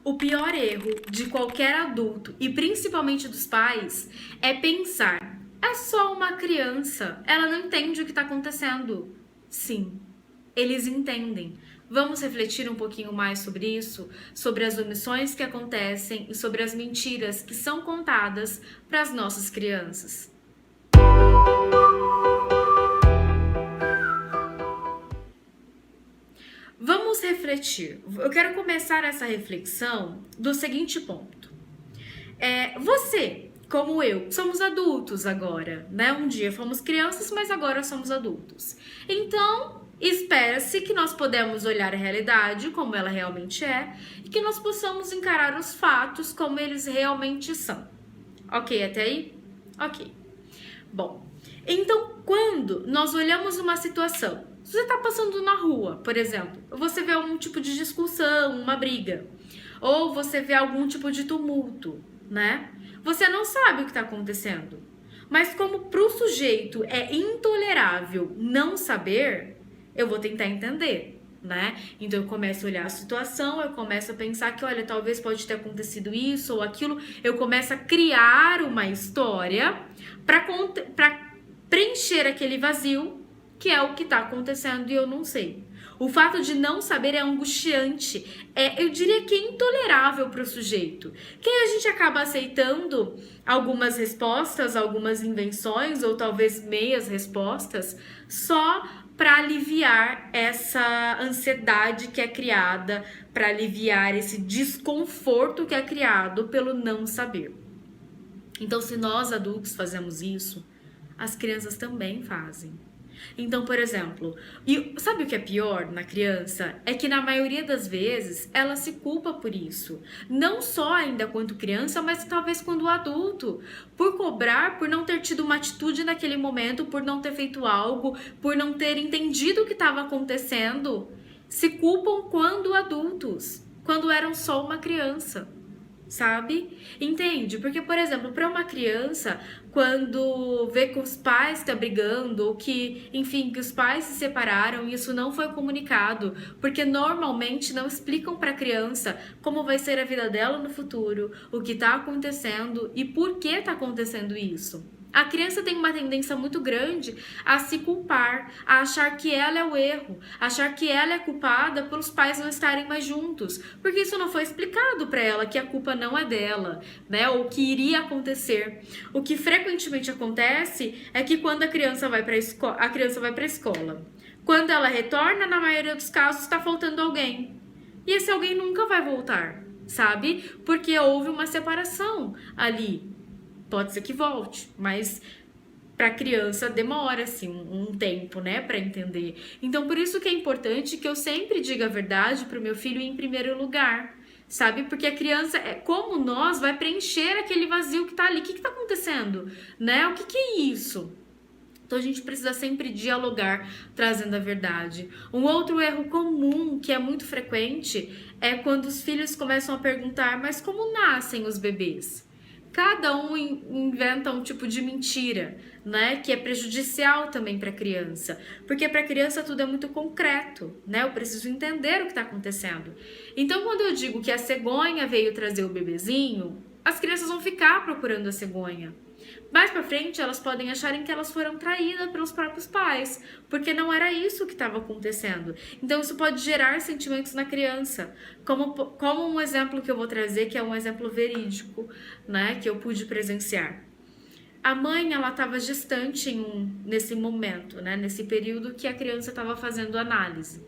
O pior erro de qualquer adulto, e principalmente dos pais, é pensar: é só uma criança, ela não entende o que está acontecendo. Sim, eles entendem. Vamos refletir um pouquinho mais sobre isso, sobre as omissões que acontecem e sobre as mentiras que são contadas para as nossas crianças. Vamos refletir. Eu quero começar essa reflexão do seguinte ponto. Você, como eu, somos adultos agora, né? Um dia fomos crianças, mas agora somos adultos. Então, espera-se que nós podemos olhar a realidade como ela realmente é e que nós possamos encarar os fatos como eles realmente são. Ok até aí? Ok. Bom, então quando nós olhamos uma situação, se você está passando na rua, por exemplo, você vê algum tipo de discussão, uma briga, ou você vê algum tipo de tumulto, né? Você não sabe o que está acontecendo. Mas como para o sujeito é intolerável não saber, eu vou tentar entender, né? Então eu começo a olhar a situação, eu começo a pensar que, olha, talvez pode ter acontecido isso ou aquilo, eu começo a criar uma história para preencher aquele vazio que é o que está acontecendo e eu não sei. O fato de não saber é angustiante, eu diria que é intolerável para o sujeito. Que a gente acaba aceitando algumas respostas, algumas invenções ou talvez meias respostas só para aliviar essa ansiedade que é criada, para aliviar esse desconforto que é criado pelo não saber. Então, se nós adultos fazemos isso, as crianças também fazem. Então, por exemplo, e sabe o que é pior na criança? É que na maioria das vezes ela se culpa por isso. Não só ainda quando criança, mas talvez quando adulto. Por cobrar, por não ter tido uma atitude naquele momento, por não ter feito algo, por não ter entendido o que estava acontecendo. Se culpam quando adultos, quando eram só uma criança. Sabe? Entende? Porque, por exemplo, para uma criança, quando vê que os pais estão brigando, ou que, enfim, que os pais se separaram e isso não foi comunicado, porque normalmente não explicam para a criança como vai ser a vida dela no futuro, o que está acontecendo e por que está acontecendo isso. A criança tem uma tendência muito grande a se culpar, a achar que ela é o erro, achar que ela é culpada pelos pais não estarem mais juntos, porque isso não foi explicado para ela que a culpa não é dela, né? Ou que iria acontecer. O que frequentemente acontece é que quando a criança vai para a escola, quando ela retorna, na maioria dos casos está faltando alguém. E esse alguém nunca vai voltar, sabe? Porque houve uma separação ali. Pode ser que volte, mas para criança demora assim um tempo, né, para entender. Então por isso que é importante que eu sempre diga a verdade para o meu filho em primeiro lugar, sabe? Porque a criança é como nós, vai preencher aquele vazio que tá ali. O que tá acontecendo, né? O que é isso? Então a gente precisa sempre dialogar trazendo a verdade. Um outro erro comum que é muito frequente é quando os filhos começam a perguntar: mas como nascem os bebês? Cada um inventa um tipo de mentira, né? Que é prejudicial também para a criança. Porque para a criança tudo é muito concreto, né? Eu preciso entender o que está acontecendo. Então, quando eu digo que a cegonha veio trazer o bebezinho, as crianças vão ficar procurando a cegonha. Mais pra frente, elas podem acharem que elas foram traídas pelos próprios pais, porque não era isso que estava acontecendo. Então, isso pode gerar sentimentos na criança. Como um exemplo que eu vou trazer, que é um exemplo verídico, né, que eu pude presenciar. A mãe, ela estava gestante nesse momento, né, nesse período que a criança estava fazendo análise,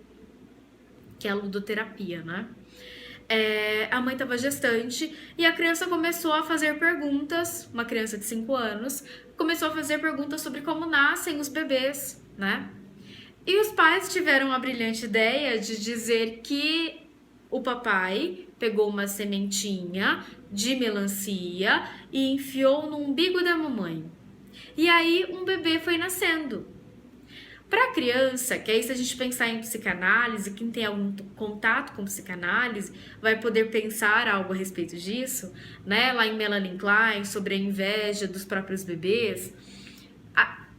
que é a ludoterapia, né? A mãe estava gestante e a criança começou a fazer perguntas, uma criança de 5 anos, começou a fazer perguntas sobre como nascem os bebês, né? E os pais tiveram a brilhante ideia de dizer que o papai pegou uma sementinha de melancia e enfiou no umbigo da mamãe. E aí um bebê foi nascendo. Para a criança, que aí se a gente pensar em psicanálise, quem tem algum contato com psicanálise vai poder pensar algo a respeito disso, né? Lá em Melanie Klein, sobre a inveja dos próprios bebês.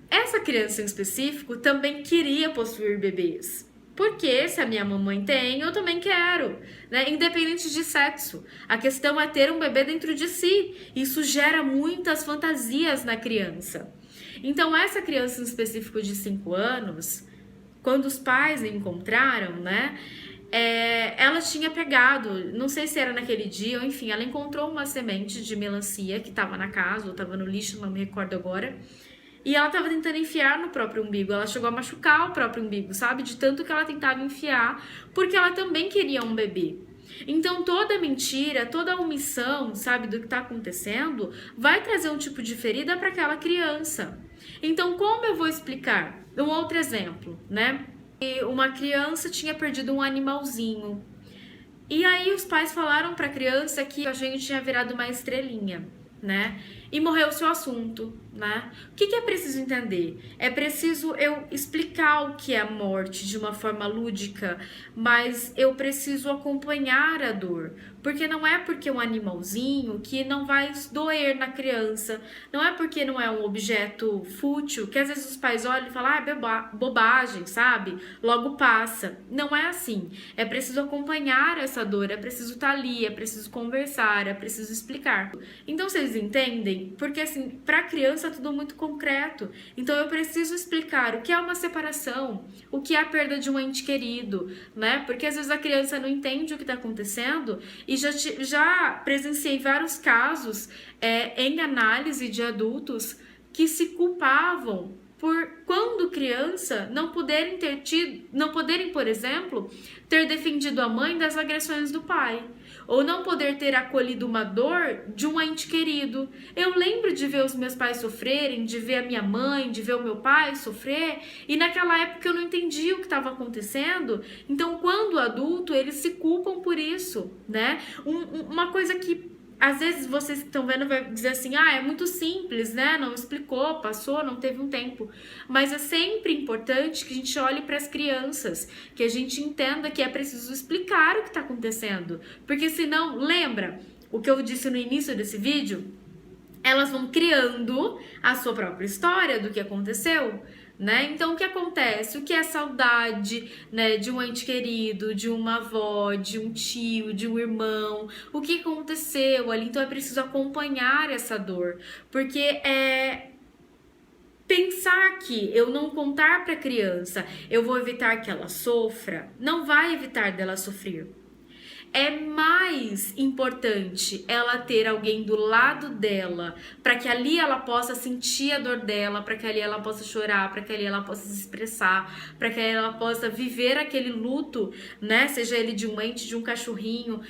Essa criança em específico também queria possuir bebês, Porque se a minha mamãe tem, eu também quero, né? Independente de sexo. A questão é ter um bebê dentro de si. Isso gera muitas fantasias na criança. Então, essa criança em específico de 5 anos, quando os pais a encontraram, né? Ela tinha pegado, não sei se era naquele dia, ou enfim, ela encontrou uma semente de melancia que estava na casa, ou estava no lixo, não me recordo agora. E ela tava tentando enfiar no próprio umbigo. Ela chegou a machucar o próprio umbigo, sabe? De tanto que ela tentava enfiar, porque ela também queria um bebê. Então toda mentira, toda omissão, sabe, do que tá acontecendo, vai trazer um tipo de ferida para aquela criança. Então como eu vou explicar? Um outro exemplo, né? Uma criança tinha perdido um animalzinho. E aí os pais falaram para a criança que a gente tinha virado uma estrelinha, né? E morreu o seu assunto, né? O que é preciso entender? É preciso eu explicar o que é a morte de uma forma lúdica, mas eu preciso acompanhar a dor. Porque não é porque é um animalzinho que não vai doer na criança, não é porque não é um objeto fútil, que às vezes os pais olham e falam, ah, é bobagem, sabe? Logo passa. Não é assim. É preciso acompanhar essa dor, é preciso estar ali, é preciso conversar, é preciso explicar. Então vocês entendem? Porque assim, para a criança é tudo muito concreto. Então eu preciso explicar o que é uma separação, o que é a perda de um ente querido, né? Porque às vezes a criança não entende o que está acontecendo e já presenciei vários casos em análise de adultos que se culpavam por quando criança não poderem, por exemplo, ter defendido a mãe das agressões do pai. Ou não poder ter acolhido uma dor de um ente querido. Eu lembro de ver os meus pais sofrerem, de ver a minha mãe, de ver o meu pai sofrer, e naquela época eu não entendia o que estava acontecendo. Então, quando adulto, eles se culpam por isso, né? Uma coisa que às vezes vocês que estão vendo vai dizer assim, é muito simples, né? Não explicou, passou, não teve um tempo. Mas é sempre importante que a gente olhe para as crianças, que a gente entenda que é preciso explicar o que está acontecendo. Porque senão, lembra o que eu disse no início desse vídeo? Elas vão criando a sua própria história do que aconteceu, né? Então o que acontece? O que é saudade, né, de um ente querido, de uma avó, de um tio, de um irmão? O que aconteceu ali? Então é preciso acompanhar essa dor, porque pensar que eu não contar para a criança, eu vou evitar que ela sofra, não vai evitar dela sofrer. É mais importante ela ter alguém do lado dela, para que ali ela possa sentir a dor dela, para que ali ela possa chorar, para que ali ela possa se expressar, para que ali ela possa viver aquele luto, né? Seja ele de um ente, de um cachorrinho,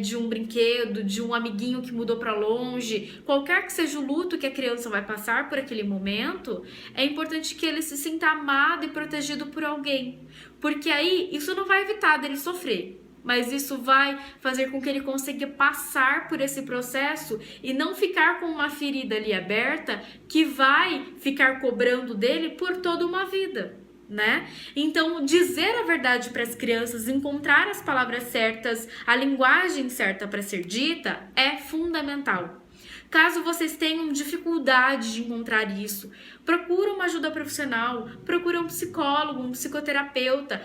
de um brinquedo, de um amiguinho que mudou para longe, qualquer que seja o luto que a criança vai passar por aquele momento, é importante que ele se sinta amado e protegido por alguém, porque aí isso não vai evitar dele sofrer. Mas isso vai fazer com que ele consiga passar por esse processo e não ficar com uma ferida ali aberta que vai ficar cobrando dele por toda uma vida, né? Então, dizer a verdade para as crianças, encontrar as palavras certas, a linguagem certa para ser dita é fundamental. Caso vocês tenham dificuldade de encontrar isso, procura uma ajuda profissional, procura um psicólogo, um psicoterapeuta,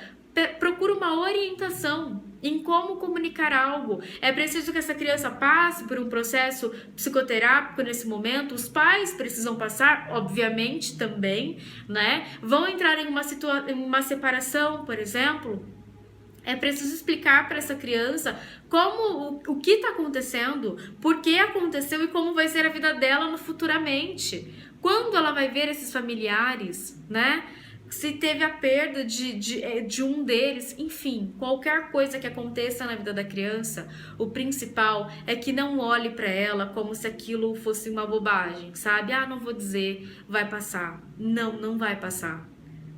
procura uma orientação em como comunicar algo. É preciso que essa criança passe por um processo psicoterápico nesse momento. Os pais precisam passar, obviamente, também, né? Vão entrar em uma separação, por exemplo. É preciso explicar para essa criança como o que está acontecendo, por que aconteceu e como vai ser a vida dela no futuramente. Quando ela vai ver esses familiares, né? Se teve a perda de um deles, enfim, qualquer coisa que aconteça na vida da criança, o principal é que não olhe para ela como se aquilo fosse uma bobagem, sabe? Não vou dizer, vai passar. Não, não vai passar,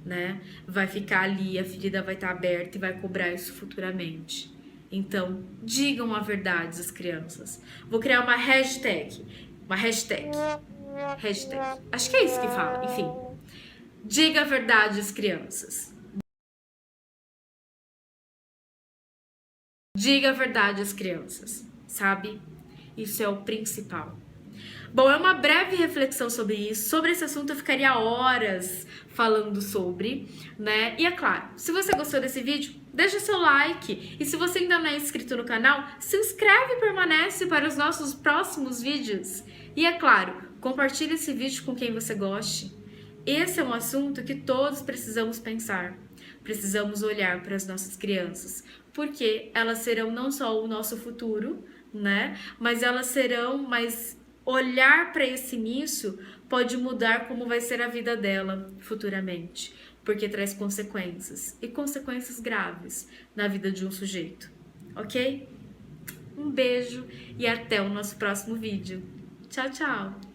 né? Vai ficar ali, a ferida vai estar aberta e vai cobrar isso futuramente. Então, digam a verdade às crianças. Vou criar uma hashtag. Hashtag. Acho que é isso que fala, enfim. Diga a verdade às crianças. Diga a verdade às crianças, sabe? Isso é o principal. Bom, é uma breve reflexão sobre isso. Sobre esse assunto eu ficaria horas falando sobre, né? E é claro, se você gostou desse vídeo, deixa seu like. E se você ainda não é inscrito no canal, se inscreve e permanece para os nossos próximos vídeos. E é claro, compartilhe esse vídeo com quem você goste. Esse é um assunto que todos precisamos pensar. Precisamos olhar para as nossas crianças, porque elas serão não só o nosso futuro, né? Mas olhar para esse início pode mudar como vai ser a vida dela futuramente, porque traz consequências, e consequências graves na vida de um sujeito, ok? Um beijo e até o nosso próximo vídeo. Tchau, tchau!